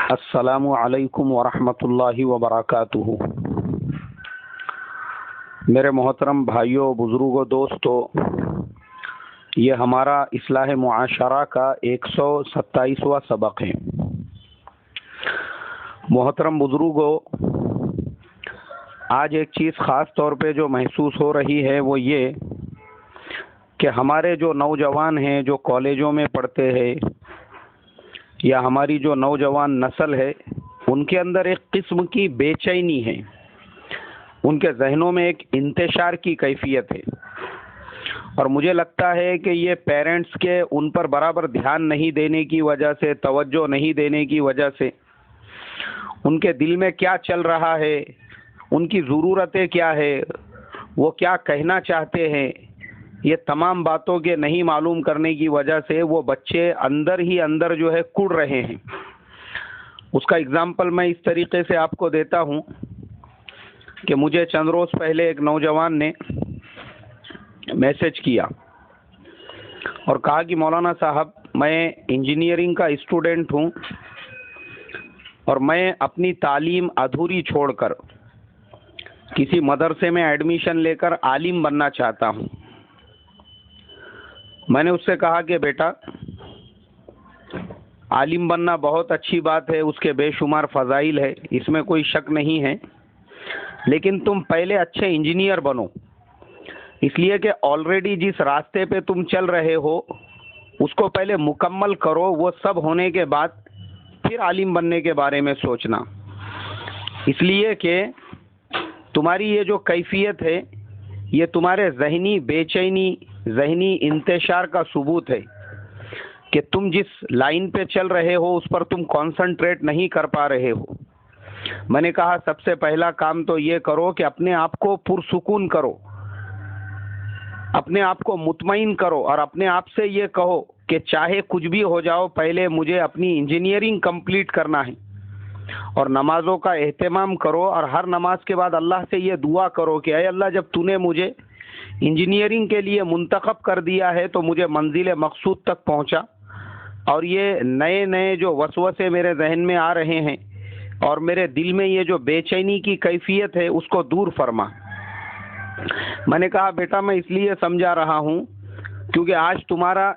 السلام علیکم ورحمۃ اللہ وبرکاتہ۔ میرے محترم بھائیوں، بزرگوں، دوستوں، یہ ہمارا اصلاح معاشرہ کا 127واں سبق ہے۔ محترم بزرگوں، آج ایک چیز خاص طور پہ جو محسوس ہو رہی ہے وہ یہ کہ ہمارے جو نوجوان ہیں، جو کالجوں میں پڑھتے ہیں، یا ہماری جو نوجوان نسل ہے، ان کے اندر ایک قسم کی بے چینی ہے، ان کے ذہنوں میں ایک انتشار کی کیفیت ہے، اور مجھے لگتا ہے کہ یہ پیرنٹس کے ان پر برابر دھیان نہیں دینے کی وجہ سے، توجہ نہیں دینے کی وجہ سے، ان کے دل میں کیا چل رہا ہے، ان کی ضرورتیں کیا ہے، وہ کیا کہنا چاہتے ہیں، یہ تمام باتوں کے نہیں معلوم کرنے کی وجہ سے وہ بچے اندر ہی اندر جو ہے کڑ رہے ہیں۔ اس کا اگزامپل میں اس طریقے سے آپ کو دیتا ہوں کہ مجھے چند روز پہلے ایک نوجوان نے میسج کیا اور کہا کہ مولانا صاحب، میں انجینئرنگ کا اسٹوڈنٹ ہوں اور میں اپنی تعلیم ادھوری چھوڑ کر کسی مدرسے میں ایڈمیشن لے کر عالم بننا چاہتا ہوں۔ میں نے اس سے کہا کہ بیٹا، عالم بننا بہت اچھی بات ہے، اس کے بے شمار فضائل ہے، اس میں کوئی شک نہیں ہے، لیکن تم پہلے اچھے انجینئر بنو، اس لیے کہ آلریڈی جس راستے پہ تم چل رہے ہو اس کو پہلے مکمل کرو، وہ سب ہونے کے بعد پھر عالم بننے کے بارے میں سوچنا۔ اس لیے کہ تمہاری یہ جو کیفیت ہے یہ تمہارے ذہنی بے چینی، ذہنی انتشار کا ثبوت ہے کہ تم جس لائن پہ چل رہے ہو اس پر تم کانسنٹریٹ نہیں کر پا رہے ہو۔ میں نے کہا سب سے پہلا کام تو یہ کرو کہ اپنے آپ کو پرسکون کرو، اپنے آپ کو مطمئن کرو، اور اپنے آپ سے یہ کہو کہ چاہے کچھ بھی ہو جاؤ، پہلے مجھے اپنی انجینئرنگ کمپلیٹ کرنا ہے، اور نمازوں کا اہتمام کرو، اور ہر نماز کے بعد اللہ سے یہ دعا کرو کہ اے اللہ، جب تو نے مجھے انجینئرنگ کے لیے منتخب کر دیا ہے تو مجھے منزل مقصود تک پہنچا، اور یہ نئے نئے جو وسوسے میرے ذہن میں آ رہے ہیں اور میرے دل میں یہ جو بے چینی کی کیفیت ہے اس کو دور فرما۔ میں نے کہا بیٹا، میں اس لیے سمجھا رہا ہوں کیونکہ آج تمہارا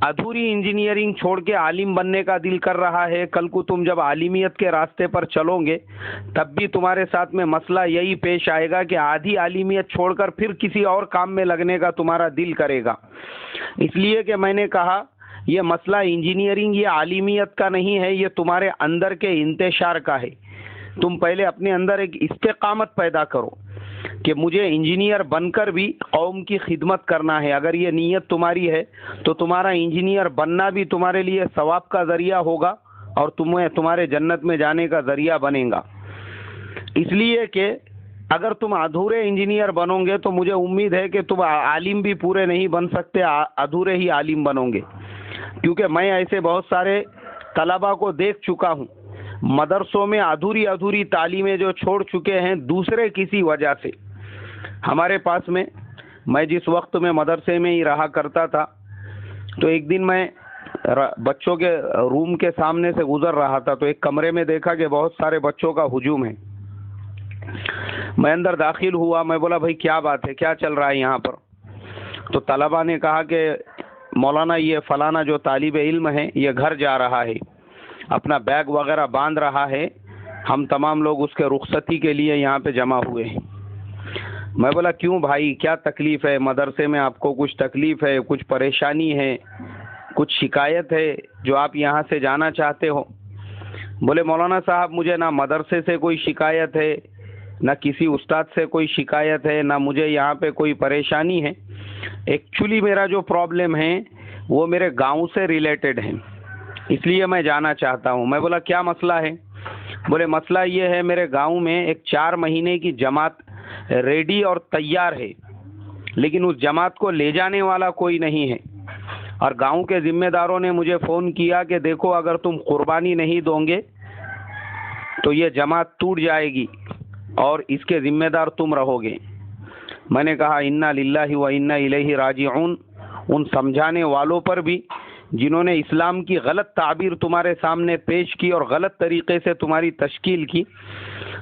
ادھوری انجینئرنگ چھوڑ کے عالم بننے کا دل کر رہا ہے، کل کو تم جب عالمیت کے راستے پر چلو گے تب بھی تمہارے ساتھ میں مسئلہ یہی پیش آئے گا کہ آدھی عالمیت چھوڑ کر پھر کسی اور کام میں لگنے کا تمہارا دل کرے گا۔ اس لیے کہ میں نے کہا یہ مسئلہ انجینئرنگ یا عالمیت کا نہیں ہے، یہ تمہارے اندر کے انتشار کا ہے۔ تم پہلے اپنے اندر ایک استقامت پیدا کرو کہ مجھے انجینئر بن کر بھی قوم کی خدمت کرنا ہے۔ اگر یہ نیت تمہاری ہے تو تمہارا انجینئر بننا بھی تمہارے لیے ثواب کا ذریعہ ہوگا اور تمہارے جنت میں جانے کا ذریعہ بنے گا۔ اس لیے کہ اگر تم ادھورے انجینئر بنو گے تو مجھے امید ہے کہ تم عالم بھی پورے نہیں بن سکتے، ادھورے ہی عالم بنو گے، کیونکہ میں ایسے بہت سارے طلباء کو دیکھ چکا ہوں مدرسوں میں ادھوری تعلیمیں جو چھوڑ چکے ہیں دوسرے کسی وجہ سے۔ ہمارے پاس میں جس وقت میں مدرسے میں ہی رہا کرتا تھا تو ایک دن میں بچوں کے روم کے سامنے سے گزر رہا تھا تو ایک کمرے میں دیکھا کہ بہت سارے بچوں کا ہجوم ہے۔ میں اندر داخل ہوا، میں بولا بھائی کیا بات ہے، کیا چل رہا ہے یہاں پر؟ تو طلباء نے کہا کہ مولانا یہ فلانا جو طالب علم ہے یہ گھر جا رہا ہے، اپنا بیگ وغیرہ باندھ رہا ہے، ہم تمام لوگ اس کے رخصتی کے لیے یہاں پہ جمع ہوئے ہیں۔ میں بولا کیوں بھائی، کیا تکلیف ہے؟ مدرسے میں آپ کو کچھ تکلیف ہے، کچھ پریشانی ہے، کچھ شکایت ہے جو آپ یہاں سے جانا چاہتے ہو؟ بولے مولانا صاحب، مجھے نہ مدرسے سے کوئی شکایت ہے، نہ کسی استاد سے کوئی شکایت ہے، نہ مجھے یہاں پہ کوئی پریشانی ہے۔ ایکچولی میرا جو پرابلم ہے وہ میرے گاؤں سے ریلیٹڈ ہے، اس لیے میں جانا چاہتا ہوں۔ میں بولا کیا مسئلہ ہے؟ بولے مسئلہ یہ ہے، میرے گاؤں میں ایک 4 مہینے کی جماعت ریڈی اور تیار ہے، لیکن اس جماعت کو لے جانے والا کوئی نہیں ہے، اور گاؤں کے ذمہ داروں نے مجھے فون کیا کہ دیکھو اگر تم قربانی نہیں دو گے تو یہ جماعت ٹوٹ جائے گی اور اس کے ذمہ دار تم رہو گے۔ میں نے کہا انا للہ و انا الیہ راجعون۔ ان سمجھانے والوں پر بھی جنہوں نے اسلام کی غلط تعبیر تمہارے سامنے پیش کی اور غلط طریقے سے تمہاری تشکیل کی.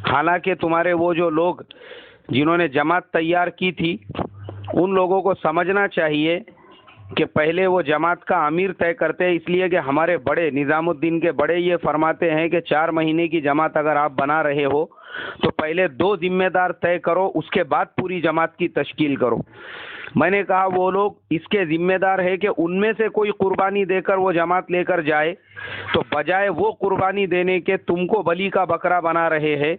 حالانکہ تمہارے وہ جو لوگ جنہوں نے جماعت تیار کی تھی ان لوگوں کو سمجھنا چاہیے کہ پہلے وہ جماعت کا امیر طے کرتے ہیں، اس لیے کہ ہمارے بڑے نظام الدین کے بڑے یہ فرماتے ہیں کہ 4 مہینے کی جماعت اگر آپ بنا رہے ہو تو پہلے 2 ذمہ دار طے کرو، اس کے بعد پوری جماعت کی تشکیل کرو. میں نے کہا وہ لوگ اس کے ذمہ دار ہے کہ ان میں سے کوئی قربانی دے کر وہ جماعت لے کر جائے، تو بجائے وہ قربانی دینے کے تم کو بلی کا بکرا بنا رہے ہیں،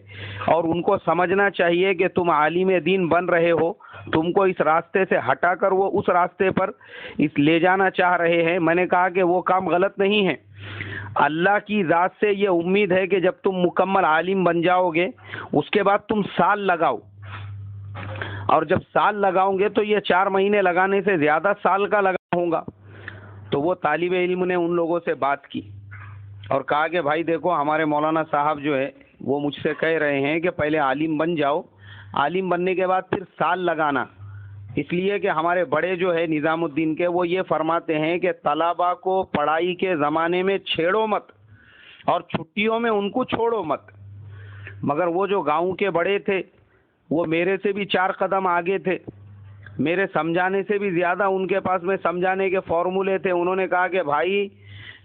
اور ان کو سمجھنا چاہیے کہ تم عالم دین بن رہے ہو، تم کو اس راستے سے ہٹا کر وہ اس راستے پر لے جانا چاہ رہے ہیں. میں نے کہا کہ وہ کام غلط نہیں ہے. اللہ کی ذات سے یہ امید ہے کہ جب تم مکمل عالم بن جاؤ گے اس کے بعد تم سال لگاؤ، اور جب سال لگاؤ گے تو یہ 4 مہینے لگانے سے زیادہ سال کا لگا ہوگا. تو وہ طالب علم نے ان لوگوں سے بات کی اور کہا کہ بھائی دیکھو ہمارے مولانا صاحب جو ہے وہ مجھ سے کہہ رہے ہیں کہ پہلے عالم بن جاؤ، عالم بننے کے بعد پھر سال لگانا، اس لیے کہ ہمارے بڑے جو ہے نظام الدین کے وہ یہ فرماتے ہیں کہ طلباء کو پڑھائی کے زمانے میں چھیڑو مت اور چھٹیوں میں ان کو چھوڑو مت. مگر وہ جو گاؤں کے بڑے تھے وہ میرے سے بھی 4 قدم آگے تھے، میرے سمجھانے سے بھی زیادہ ان کے پاس میں سمجھانے کے فارمولے تھے. انہوں نے کہا کہ بھائی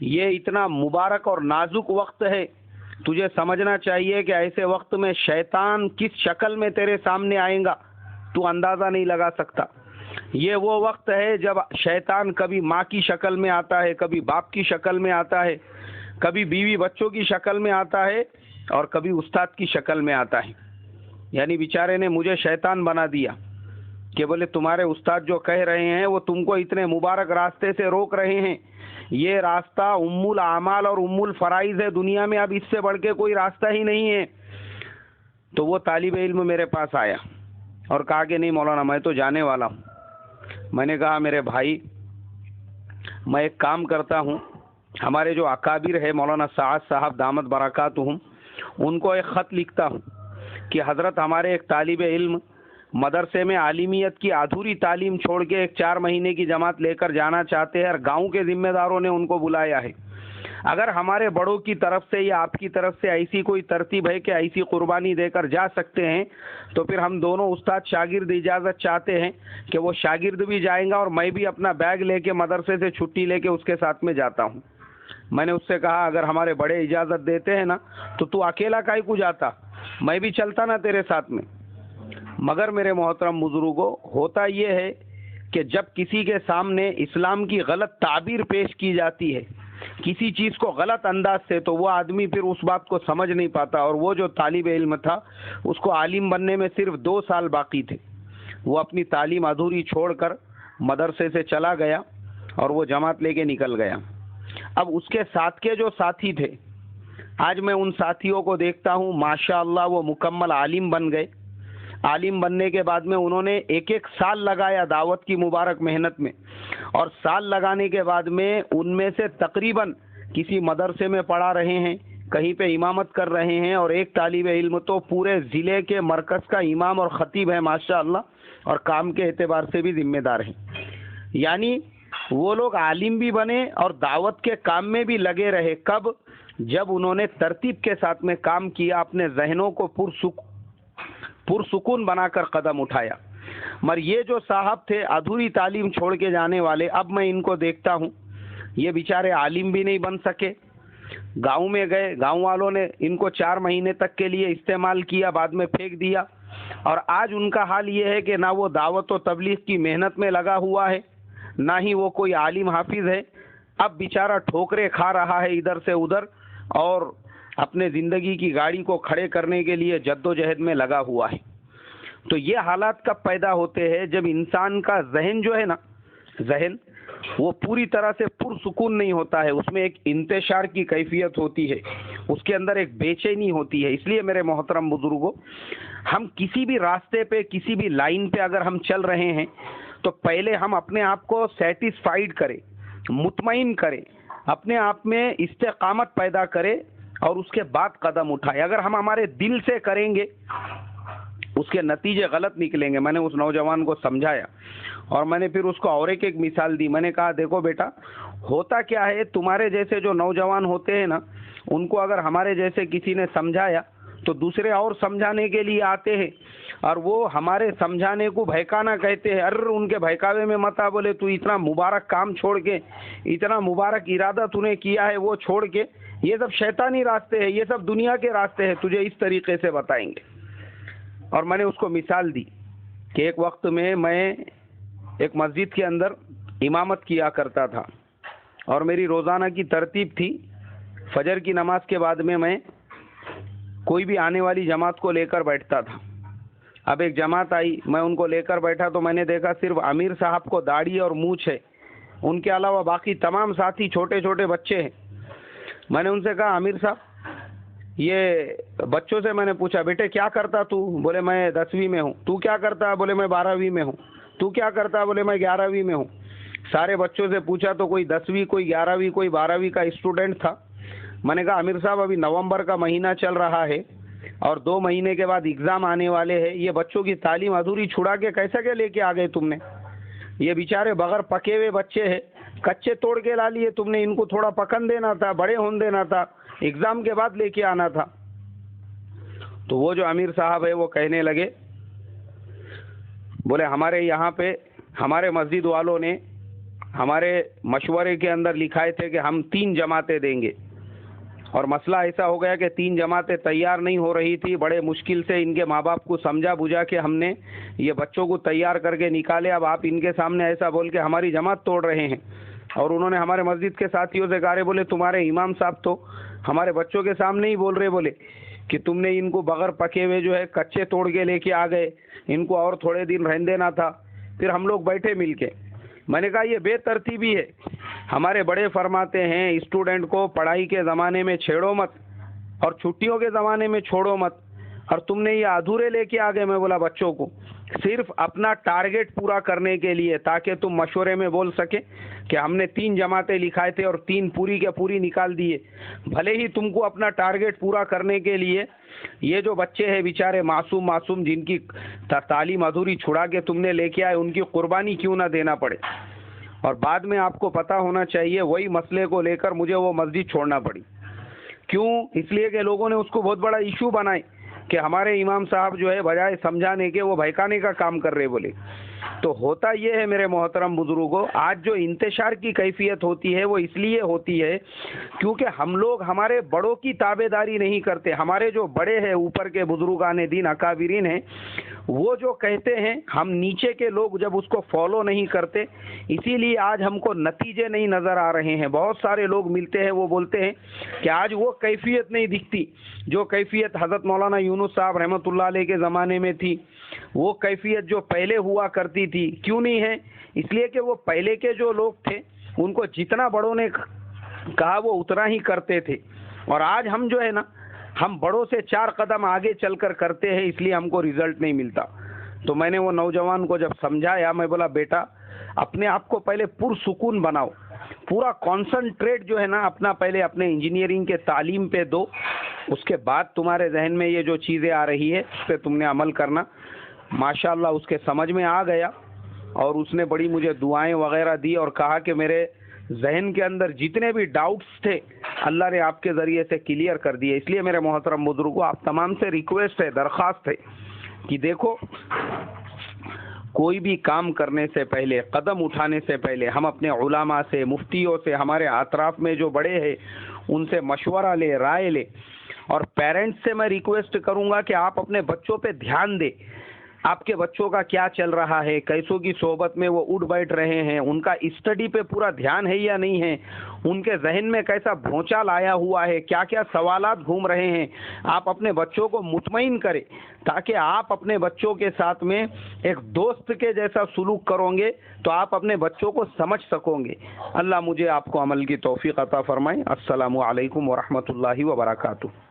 یہ اتنا مبارک اور نازک وقت ہے، تجھے سمجھنا چاہیے کہ ایسے وقت میں شیطان کس شکل میں تیرے سامنے آئے گا تو اندازہ نہیں لگا سکتا. یہ وہ وقت ہے جب شیطان کبھی ماں کی شکل میں آتا ہے، کبھی باپ کی شکل میں آتا ہے، کبھی بیوی بچوں کی شکل میں آتا ہے، اور کبھی استاد کی شکل میں آتا ہے. یعنی بیچارے نے مجھے شیطان بنا دیا کہ بولے تمہارے استاد جو کہہ رہے ہیں وہ تم کو اتنے مبارک راستے سے روک رہے ہیں، یہ راستہ ام الاعمال اور ام الفرائض ہے دنیا میں، اب اس سے بڑھ کے کوئی راستہ ہی نہیں ہے. تو وہ طالب علم میرے پاس آیا اور کہا کہ نہیں مولانا میں تو جانے والا ہوں. میں نے کہا میرے بھائی میں ایک کام کرتا ہوں، ہمارے جو اکابر ہے مولانا سعد صاحب دامت برکاتہم، ان کو ایک خط لکھتا ہوں کہ حضرت ہمارے ایک طالب علم مدرسے میں عالمیت کی ادھوری تعلیم چھوڑ کے ایک 4 مہینے کی جماعت لے کر جانا چاہتے ہیں، اور گاؤں کے ذمہ داروں نے ان کو بلایا ہے. اگر ہمارے بڑوں کی طرف سے یا آپ کی طرف سے ایسی کوئی ترتیب ہے کہ ایسی قربانی دے کر جا سکتے ہیں تو پھر ہم دونوں استاد شاگرد اجازت چاہتے ہیں کہ وہ شاگرد بھی جائیں گا اور میں بھی اپنا بیگ لے کے مدرسے سے چھٹی لے کے اس کے ساتھ میں جاتا ہوں. میں نے اس سے کہا اگر ہمارے بڑے اجازت دیتے ہیں نا تو اکیلا کائے کو جاتا، میں بھی چلتا نا تیرے ساتھ میں. مگر میرے محترم بزرگوں، ہوتا یہ ہے کہ جب کسی کے سامنے اسلام کی غلط تعبیر پیش کی جاتی ہے کسی چیز کو غلط انداز سے، تو وہ آدمی پھر اس بات کو سمجھ نہیں پاتا. اور وہ جو طالب علم تھا اس کو عالم بننے میں صرف 2 سال باقی تھے، وہ اپنی تعلیم ادھوری چھوڑ کر مدرسے سے چلا گیا اور وہ جماعت لے کے نکل گیا. اب اس کے ساتھ کے جو ساتھی تھے، آج میں ان ساتھیوں کو دیکھتا ہوں ماشاءاللہ وہ مکمل عالم بن گئے. عالم بننے کے بعد میں انہوں نے 1 سال لگایا دعوت کی مبارک محنت میں، اور سال لگانے کے بعد میں ان میں سے تقریباً کسی مدرسے میں پڑھا رہے ہیں، کہیں پہ امامت کر رہے ہیں، اور ایک طالب علم تو پورے ضلع کے مرکز کا امام اور خطیب ہے ماشاءاللہ، اور کام کے اعتبار سے بھی ذمہ دار ہیں. یعنی وہ لوگ عالم بھی بنے اور دعوت کے کام میں بھی لگے رہے. کب؟ جب انہوں نے ترتیب کے ساتھ میں کام کیا، اپنے ذہنوں کو پرسکون بنا کر قدم اٹھایا. مگر یہ جو صاحب تھے ادھوری تعلیم چھوڑ کے جانے والے، اب میں ان کو دیکھتا ہوں یہ بیچارے عالم بھی نہیں بن سکے. گاؤں میں گئے، گاؤں والوں نے ان کو 4 مہینے تک کے لیے استعمال کیا، بعد میں پھینک دیا. اور آج ان کا حال یہ ہے کہ نہ وہ دعوت و تبلیغ کی محنت میں لگا ہوا ہے، نہ ہی وہ کوئی عالم حافظ ہے. اب بیچارہ ٹھوکرے کھا رہا ہے ادھر سے ادھر، اور اپنے زندگی کی گاڑی کو کھڑے کرنے کے لیے جد و جہد میں لگا ہوا ہے. تو یہ حالات کب پیدا ہوتے ہیں؟ جب انسان کا ذہن جو ہے نا، ذہن وہ پوری طرح سے پرسکون نہیں ہوتا ہے، اس میں ایک انتشار کی کیفیت ہوتی ہے، اس کے اندر ایک بے چینی ہوتی ہے. اس لیے میرے محترم بزرگوں، ہم کسی بھی راستے پہ، کسی بھی لائن پہ اگر ہم چل رہے ہیں تو پہلے ہم اپنے آپ کو سیٹسفائیڈ کریں، مطمئن کریں، اپنے آپ میں استقامت پیدا کریں، اور اس کے بعد قدم اٹھائیں. اگر ہم ہمارے دل سے کریں گے، اس کے نتیجے غلط نکلیں گے. میں نے اس نوجوان کو سمجھایا اور میں نے پھر اس کو اور ایک مثال دی. میں نے کہا دیکھو بیٹا، ہوتا کیا ہے، تمہارے جیسے جو نوجوان ہوتے ہیں نا، ان کو اگر ہمارے جیسے کسی نے سمجھایا تو دوسرے اور سمجھانے کے لیے آتے ہیں، اور وہ ہمارے سمجھانے کو بہکانا کہتے ہیں. ان کے بہکاوے میں مت آ، بولے تو اتنا مبارک کام چھوڑ کے، اتنا مبارک ارادہ تو نے کیا ہے وہ چھوڑ کے، یہ سب شیطانی راستے ہیں، یہ سب دنیا کے راستے ہیں، تجھے اس طریقے سے بتائیں گے. اور میں نے اس کو مثال دی کہ ایک وقت میں ایک مسجد کے اندر امامت کیا کرتا تھا، اور میری روزانہ کی ترتیب تھی فجر کی نماز کے بعد میں کوئی بھی آنے والی جماعت کو لے کر بیٹھتا تھا. اب ایک جماعت آئی، میں ان کو لے کر بیٹھا تو میں نے دیکھا صرف امیر صاحب کو داڑھی اور مونچھ ہے، ان کے علاوہ باقی تمام ساتھی چھوٹے چھوٹے بچے ہیں. میں نے ان سے کہا امیر صاحب، یہ بچوں سے میں نے پوچھا بیٹے کیا کرتا تو؟ بولے میں 10ویں میں ہوں. تو کیا کرتا؟ بولے میں 12ویں میں ہوں. تو کیا کرتا؟ بولے میں 11ویں میں ہوں. سارے بچوں سے پوچھا تو کوئی 10ویں، کوئی 11ویں، کوئی 12ویں کا اسٹوڈنٹ تھا. میں نے کہا امیر صاحب، ابھی نومبر کا مہینہ چل رہا ہے اور 2 مہینے کے بعد ایگزام آنے والے ہیں، یہ بچوں کی تعلیم ادھوری چھڑا کے کیسا کے لے کے آ گئے تم نے؟ یہ بیچارے بغیر پکے ہوئے بچے ہیں، کچے توڑ کے لا لیے تم نے، ان کو تھوڑا پکن دینا تھا، بڑے ہون دینا تھا، ایگزام کے بعد لے کے آنا تھا. تو وہ جو امیر صاحب ہے وہ کہنے لگے، بولے ہمارے یہاں پہ ہمارے مسجد والوں نے ہمارے مشورے کے اندر لکھائے تھے کہ ہم 3 جماعتیں دیں گے، اور مسئلہ ایسا ہو گیا کہ 3 جماعتیں تیار نہیں ہو رہی تھی. بڑے مشکل سے ان کے ماں باپ کو سمجھا بجھا کے ہم نے یہ بچوں کو تیار کر کے نکالے. اب آپ ان کے سامنے ایسا بول کے ہماری جماعت توڑ رہے ہیں. اور انہوں نے ہمارے مسجد کے ساتھیوں سے کہا، بولے تمہارے امام صاحب تو ہمارے بچوں کے سامنے ہی بول رہے، بولے کہ تم نے ان کو بغیر پکے ہوئے جو ہے کچے توڑ کے لے کے آ گئے، ان کو اور تھوڑے دن رہنے دینا تھا. پھر ہم لوگ بیٹھے مل کے. میں نے کہا یہ بے ترتیبی ہے. ہمارے بڑے فرماتے ہیں اسٹوڈنٹ کو پڑھائی کے زمانے میں چھیڑو مت اور چھٹیوں کے زمانے میں چھوڑو مت، اور تم نے یہ ادھورے لے کے آ گئے. میں بولا بچوں کو صرف اپنا ٹارگٹ پورا کرنے کے لیے، تاکہ تم مشورے میں بول سکے کہ ہم نے 3 جماعتیں لکھائے تھے اور 3 پوری کے پوری نکال دیے. بھلے ہی تم کو اپنا ٹارگٹ پورا کرنے کے لیے یہ جو بچے ہیں بیچارے معصوم جن کی تعلیم ادھوری چھڑا کے تم نے لے کے آئے، ان کی قربانی کیوں نہ دینا پڑے. اور بعد میں آپ کو پتا ہونا چاہیے وہی مسئلے کو لے کر مجھے وہ مسجد چھوڑنا پڑی. کیوں؟ اس لیے کہ لوگوں نے اس کو بہت بڑا ایشو بنائے کہ ہمارے امام صاحب جو ہے بجائے سمجھانے کے وہ بہکانے کا کام کر رہے بولے. تو ہوتا یہ ہے میرے محترم بزرگوں، آج جو انتشار کی کیفیت ہوتی ہے وہ اس لیے ہوتی ہے کیونکہ ہم لوگ ہمارے بڑوں کی تابع داری نہیں کرتے. ہمارے جو بڑے ہیں اوپر کے بزرگان دین اکابرین ہیں، وہ جو کہتے ہیں ہم نیچے کے لوگ جب اس کو فالو نہیں کرتے، اسی لیے آج ہم کو نتیجے نہیں نظر آ رہے ہیں. بہت سارے لوگ ملتے ہیں وہ بولتے ہیں کہ آج وہ کیفیت نہیں دکھتی جو کیفیت حضرت مولانا یونس صاحب رحمۃ اللہ علیہ کے زمانے میں تھی، وہ کیفیت جو پہلے ہوا کرتی تھی. کیوں نہیں ہے؟ اس لیے کہ وہ پہلے کے جو لوگ تھے ان کو جتنا بڑوں نے کہا وہ اتنا ہی کرتے تھے، اور آج ہم جو ہے نا، ہم بڑوں سے 4 قدم آگے چل کر کرتے ہیں، اس لیے ہم کو رزلٹ نہیں ملتا. تو میں نے وہ نوجوان کو جب سمجھایا، میں بولا بیٹا اپنے آپ کو پہلے پرسکون بناؤ، پورا کانسنٹریٹ جو ہے نا اپنا پہلے اپنے انجینئرنگ کے تعلیم پہ دو، اس کے بعد تمہارے ذہن میں یہ جو چیزیں آ رہی ہے اس پہ تم نے عمل کرنا. ماشاءاللہ اس کے سمجھ میں آ گیا، اور اس نے بڑی مجھے دعائیں وغیرہ دی اور کہا کہ میرے ذہن کے اندر جتنے بھی ڈاؤٹس تھے اللہ نے آپ کے ذریعے سے کلیئر کر دیے. اس لیے میرے محترم بزرگوں، آپ تمام سے ریکویسٹ ہے، درخواست ہے کہ دیکھو کوئی بھی کام کرنے سے پہلے، قدم اٹھانے سے پہلے ہم اپنے علماء سے، مفتیوں سے، ہمارے اطراف میں جو بڑے ہیں ان سے مشورہ لے، رائے لے. اور پیرنٹس سے میں ریکویسٹ کروں گا کہ آپ اپنے بچوں پہ دھیان دیں. آپ کے بچوں کا کیا چل رہا ہے، کیسوں کی صحبت میں وہ اٹھ بیٹھ رہے ہیں، ان کا اسٹڈی پہ پورا دھیان ہے یا نہیں ہے، ان کے ذہن میں کیسا بھونچال آیا ہوا ہے، کیا کیا سوالات گھوم رہے ہیں. آپ اپنے بچوں کو مطمئن کریں تاکہ آپ اپنے بچوں کے ساتھ میں ایک دوست کے جیسا سلوک کرو گے تو آپ اپنے بچوں کو سمجھ سکو گے. اللہ مجھے آپ کو عمل کی توفیق عطا فرمائے. السلام علیکم ورحمۃ اللہ وبرکاتہ.